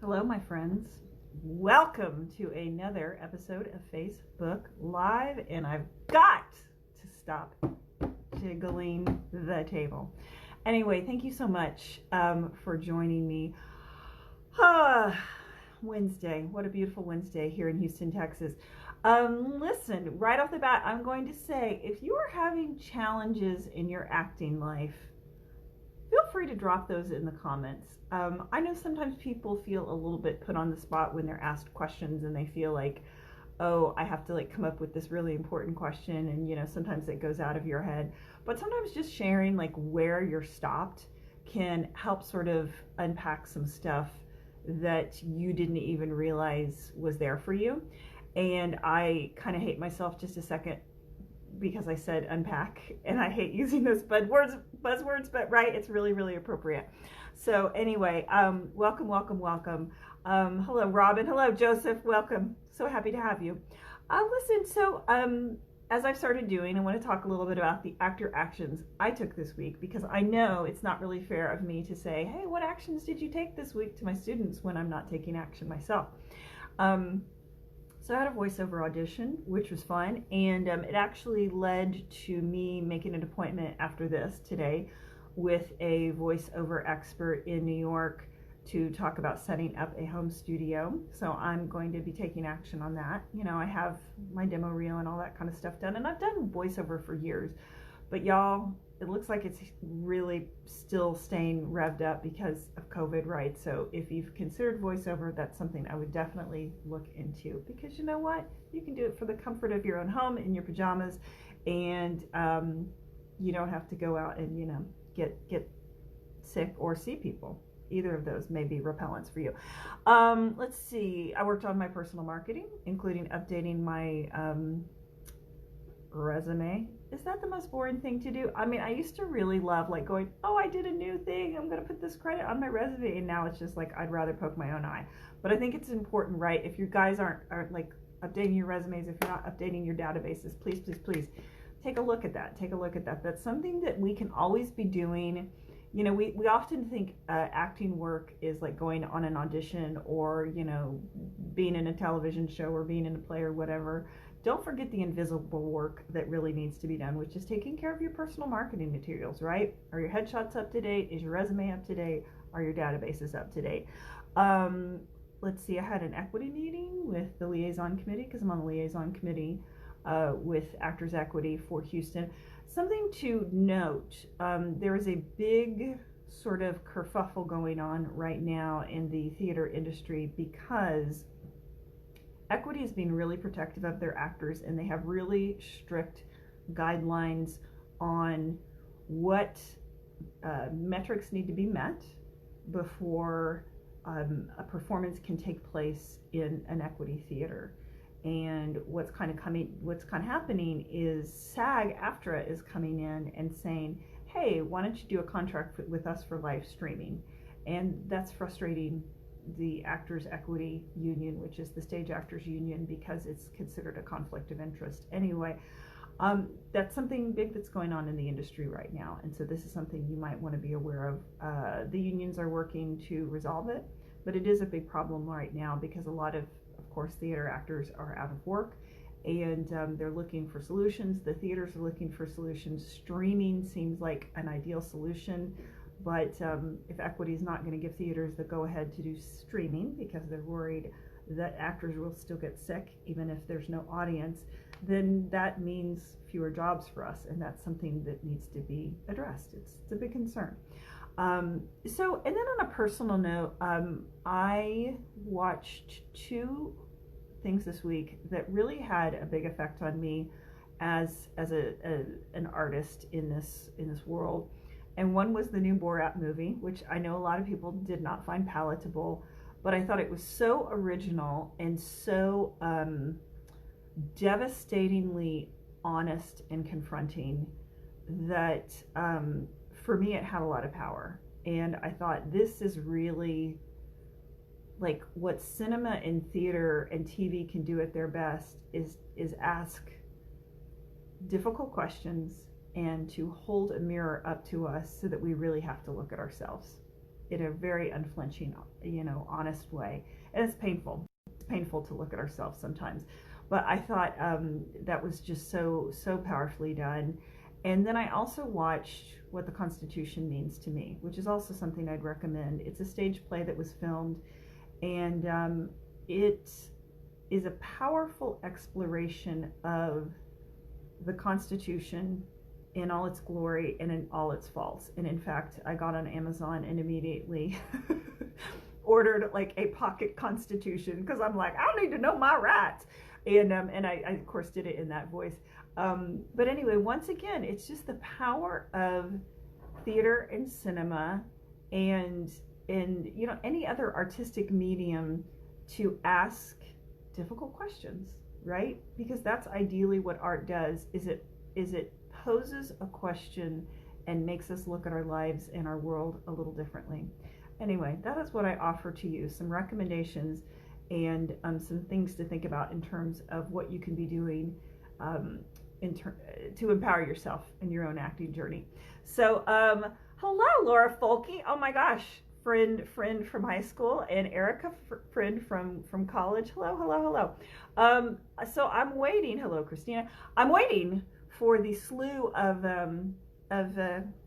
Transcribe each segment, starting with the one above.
Hello, my friends. Welcome to another episode of Facebook Live, and I've got to stop jiggling the table. Anyway, thank you so much for joining me. Wednesday, what a beautiful Wednesday here in Houston, Texas. Listen, right off the bat, I'm going to say if you are having challenges in your acting life, feel free to drop those in the comments. I know sometimes people feel a little bit put on the spot when they're asked questions and they feel like, oh, I have to come up with this really important question, and sometimes it goes out of your head. But sometimes just sharing where you're stopped can help sort of unpack some stuff that you didn't even realize was there for you. And I kind of hate myself just a second because I said unpack, and I hate using those buzzwords, but right, it's really, really appropriate. So anyway, welcome. Hello, Robin. Hello, Joseph. Welcome. So happy to have you. Listen, so as I've started doing, I want to talk a little bit about the actor actions I took this week, because I know it's not really fair of me to say, hey, what actions did you take this week to my students when I'm not taking action myself. So I had a voiceover audition, which was fun, and it actually led to me making an appointment after this today with a voiceover expert in New York to talk about setting up a home studio. So I'm going to be taking action on that. I have my demo reel and all that kind of stuff done, and I've done voiceover for years, but y'all, it looks like it's really still staying revved up because of COVID, right? So if you've considered voiceover, that's something I would definitely look into, because you know what? You can do it for the comfort of your own home in your pajamas, and you don't have to go out and, get sick or see people. Either of those may be repellents for you. Let's see. I worked on my personal marketing, including updating my resume. Is that the most boring thing to do? I mean, I used to really love going, oh, I did a new thing, I'm going to put this credit on my resume, and now it's just I'd rather poke my own eye. But I think it's important, right? If you guys aren't updating your resumes, if you're not updating your databases, please take a look at that. That's something that we can always be doing. We often think acting work is going on an audition, or being in a television show, or being in a play, or whatever. Don't forget the invisible work that really needs to be done, which is taking care of your personal marketing materials, right? Are your headshots up to date? Is your resume up to date? Are your databases up to date? Let's see, I had an equity meeting with the liaison committee, because I'm on the liaison committee with Actors Equity for Houston. Something to note, there is a big sort of kerfuffle going on right now in the theater industry, because Equity is being really protective of their actors, and they have really strict guidelines on what metrics need to be met before a performance can take place in an Equity theater. And what's kind of happening is SAG-AFTRA is coming in and saying, hey, why don't you do a contract with us for live streaming? And that's frustrating the Actors Equity Union, which is the Stage Actors Union, because it's considered a conflict of interest. Anyway, that's something big that's going on in the industry right now, and so this is something you might want to be aware of. The unions are working to resolve it, but it is a big problem right now, because a lot of course, theater actors are out of work, and they're looking for solutions. The theaters are looking for solutions. Streaming seems like an ideal solution, but if Equity is not going to give theaters the go-ahead to do streaming, because they're worried that actors will still get sick even if there's no audience, then that means fewer jobs for us, and that's something that needs to be addressed. It's a big concern. And then on a personal note, I watched two things this week that really had a big effect on me as an artist in this world. And one was the new Borat movie, which I know a lot of people did not find palatable, but I thought it was so original and so devastatingly honest and confronting that for me it had a lot of power. And I thought, this is really what cinema and theater and TV can do at their best is ask difficult questions and to hold a mirror up to us so that we really have to look at ourselves. in a very unflinching, honest way. And it's painful. It's painful to look at ourselves sometimes. But I thought that was just so powerfully done. And then I also watched What the Constitution Means to Me, which is also something I'd recommend. It's a stage play that was filmed, and it is a powerful exploration of the Constitution in all its glory and in all its faults. And in fact, I got on Amazon and immediately ordered like a pocket Constitution, because I'm like, I need to know my rights. And I of course did it in that voice. But anyway, once again, it's just the power of theater and cinema and any other artistic medium to ask difficult questions, right? Because that's ideally what art does, is it poses a question and makes us look at our lives and our world a little differently. Anyway, that is what I offer to you, some recommendations and some things to think about in terms of what you can be doing to empower yourself in your own acting journey. So hello, Laura Folke. Oh my gosh, friend from high school, and Erica, friend from college. Hello. So I'm waiting. Hello, Christina. I'm waiting for the slew of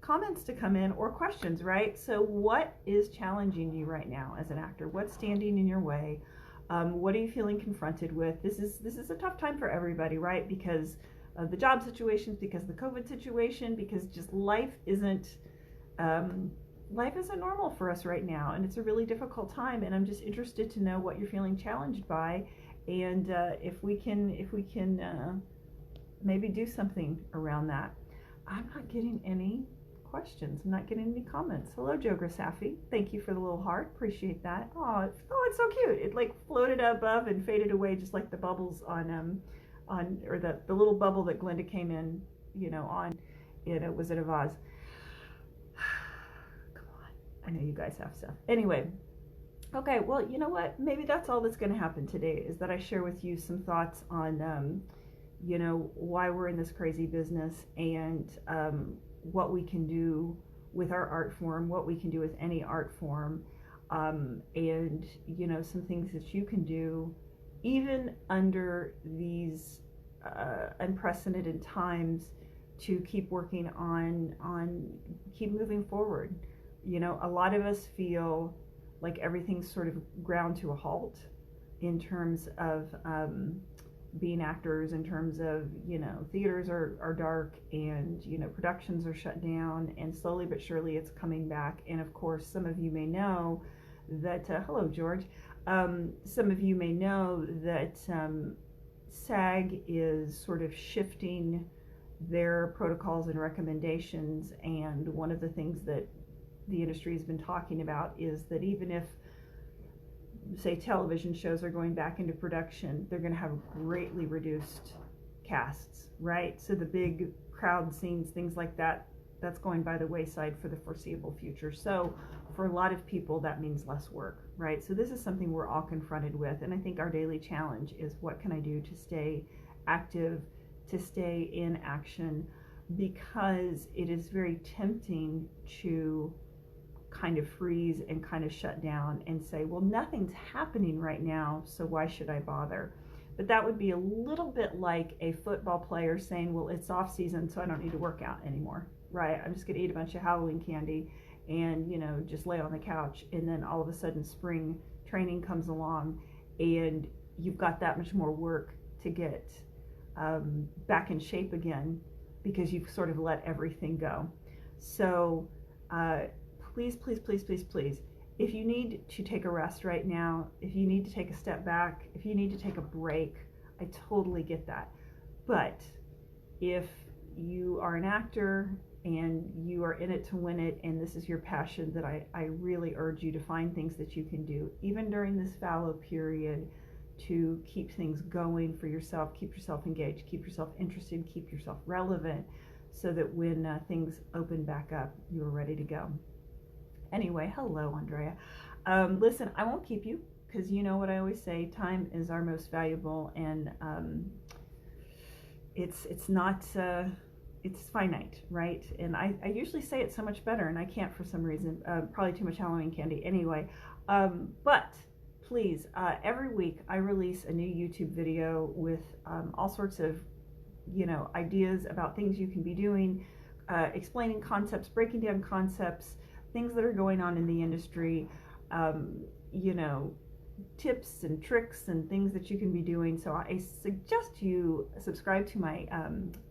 comments to come in, or questions, right? So what is challenging you right now as an actor? What's standing in your way? What are you feeling confronted with? This is a tough time for everybody, right? Because of the job situations, because of the COVID situation, because just life isn't normal for us right now, and it's a really difficult time. And I'm just interested to know what you're feeling challenged by, and if we can maybe do something around that. I'm not getting any questions. I'm not getting any comments. Hello, Joe Grisafi. Thank you for the little heart. Appreciate that. Oh, it's so cute. It like floated above and faded away, just like the bubbles on or the little bubble that Glenda came in, on in Wizard of Oz. Come on. I know you guys have stuff. Anyway. Okay, well, you know what? Maybe that's all that's going to happen today, is that I share with you some thoughts on why we're in this crazy business, and what we can do with our art form, what we can do with any art form, and some things that you can do even under these unprecedented times to keep working on keep moving forward. A lot of us feel like everything's sort of ground to a halt in terms of being actors, in terms of theaters are dark, and productions are shut down, and slowly but surely it's coming back. And of course, some of you may know that hello, George. Some of you may know that SAG is sort of shifting their protocols and recommendations, and one of the things that the industry has been talking about is that even if, say, television shows are going back into production, they're going to have greatly reduced casts, right? So the big crowd scenes, things like that, that's going by the wayside for the foreseeable future. So for a lot of people, that means less work, right? So this is something we're all confronted with, and I think our daily challenge is, what can I do to stay active, to stay in action? Because it is very tempting to kind of freeze and kind of shut down and say, well, nothing's happening right now, so why should I bother? But that would be a little bit like a football player saying, well, it's off season, so I don't need to work out anymore, right? I'm just gonna eat a bunch of Halloween candy and just lay on the couch, and then all of a sudden spring training comes along and you've got that much more work to get back in shape again, because you've sort of let everything go. So please, if you need to take a rest right now, if you need to take a step back, if you need to take a break, I totally get that. But if you are an actor and you are in it to win it, and this is your passion, that I really urge you to find things that you can do, even during this fallow period, to keep things going for yourself, keep yourself engaged, keep yourself interested, keep yourself relevant, so that when things open back up, you're ready to go. Anyway, hello, Andrea. Listen, I won't keep you, because you know what I always say, time is our most valuable, and it's not it's finite, right? And I usually say it so much better, and I can't for some reason. Probably too much Halloween candy anyway. But please, every week I release a new YouTube video with all sorts of, ideas about things you can be doing, explaining concepts, breaking down concepts, things that are going on in the industry, tips and tricks and things that you can be doing. So I suggest you subscribe to my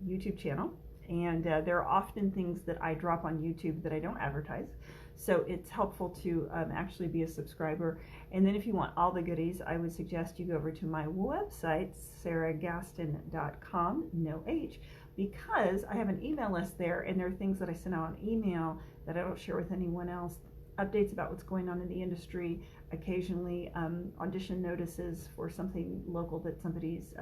YouTube channel. And there are often things that I drop on YouTube that I don't advertise. So it's helpful to actually be a subscriber. And then if you want all the goodies, I would suggest you go over to my website, sarahgaston.com, no H, because I have an email list there, and there are things that I send out on email that I don't share with anyone else. Updates about what's going on in the industry, occasionally audition notices for something local that somebody's,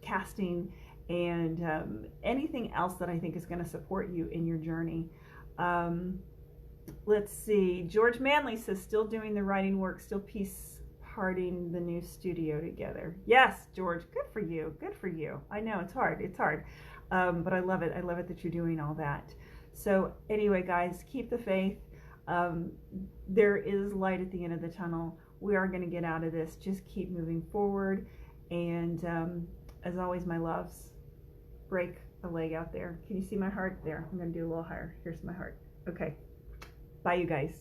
casting, and anything else that I think is going to support you in your journey. Let's see. George Manley says, still doing the writing work, still piece parting the new studio together. Yes, George, good for you. Good for you. I know it's hard. It's hard. But I love it. I love it that you're doing all that. So anyway, guys, keep the faith. There is light at the end of the tunnel. We are going to get out of this. Just keep moving forward. And as always, my loves, break a leg out there. Can you see my heart? There. I'm going to do a little higher. Here's my heart. Okay. Bye, you guys.